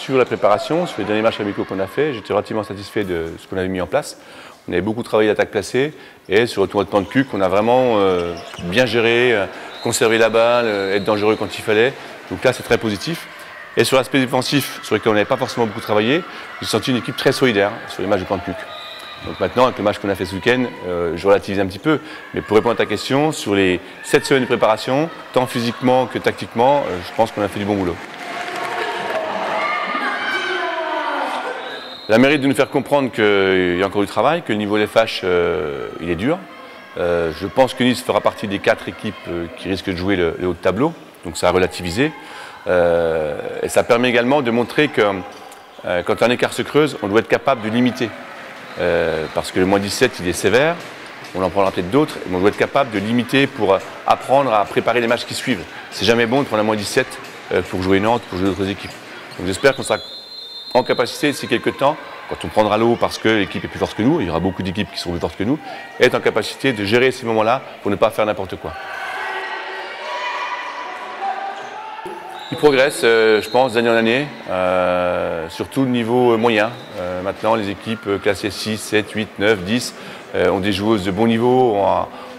sur la préparation, sur les derniers matchs amicaux qu'on a fait, j'étais relativement satisfait de ce qu'on avait mis en place. On avait beaucoup travaillé l'attaque placée et sur le tournoi de plan de cuc, on a vraiment bien géré, conservé la balle, être dangereux quand il fallait. Donc là, c'est très positif. Et sur l'aspect défensif, sur lequel on n'avait pas forcément beaucoup travaillé, j'ai senti une équipe très solidaire sur les matchs de plan de cuc. Donc maintenant, avec le match qu'on a fait ce week-end, je relativise un petit peu. Mais pour répondre à ta question, sur les 7 semaines de préparation, tant physiquement que tactiquement, je pense qu'on a fait du bon boulot. Elle a le mérite de nous faire comprendre qu'il y a encore du travail, que le niveau LFH, il est dur. Je pense que Nice fera partie des 4 équipes qui risquent de jouer le haut de tableau. Donc ça a relativisé. Et ça permet également de montrer que quand un écart se creuse, on doit être capable de limiter. Parce que le moins 17, il est sévère, on en prendra peut-être d'autres, mais on doit être capable de limiter pour apprendre à préparer les matchs qui suivent. C'est jamais bon de prendre un moins 17 pour jouer Nantes, pour jouer d'autres équipes. Donc j'espère qu'on sera en capacité, d'ici quelques temps, quand on prendra l'eau parce que l'équipe est plus forte que nous, il y aura beaucoup d'équipes qui seront plus fortes que nous, être en capacité de gérer ces moments-là pour ne pas faire n'importe quoi. Il progresse, je pense, d'année en année, surtout au niveau moyen. Maintenant, les équipes classées 6, 7, 8, 9, 10 ont des joueuses de bon niveau,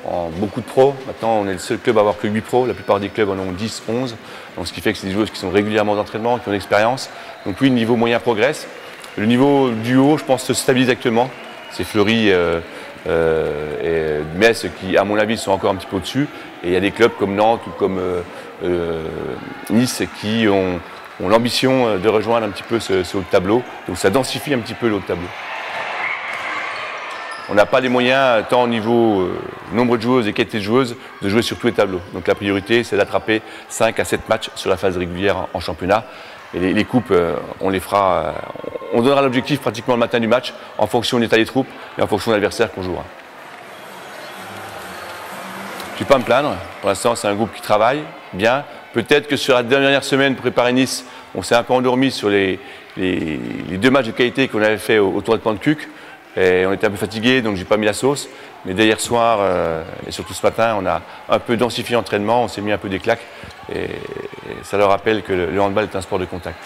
ont beaucoup de pros. Maintenant, on est le seul club à avoir que 8 pros. La plupart des clubs en ont 10, 11. Donc, ce qui fait que c'est des joueuses qui sont régulièrement d'entraînement, qui ont l'expérience. Donc oui, le niveau moyen progresse. Le niveau du haut, je pense, se stabilise actuellement. C'est Fleury et Metz qui, à mon avis, sont encore un petit peu au-dessus. Et il y a des clubs comme Nantes ou comme Nice qui ont l'ambition de rejoindre un petit peu ce haut de tableau. Donc ça densifie un petit peu le haut de tableau. On n'a pas les moyens, tant au niveau nombre de joueuses et qualité de joueuses, de jouer sur tous les tableaux. Donc la priorité, c'est d'attraper 5 à 7 matchs sur la phase régulière en championnat. Et les coupes, on les fera, on donnera l'objectif pratiquement le matin du match en fonction de l'état des troupes et en fonction de l'adversaire qu'on jouera. Je ne vais pas me plaindre. Pour l'instant, c'est un groupe qui travaille bien. Peut-être que sur la dernière semaine pour préparer Nice, on s'est un peu endormi sur les 2 matchs de qualité qu'on avait fait au tournoi de plan de cuc. Et on était un peu fatigué, donc j'ai pas mis la sauce. Mais dès hier soir et surtout ce matin, on a un peu densifié l'entraînement, on s'est mis un peu des claques. Et ça leur rappelle que le handball est un sport de contact.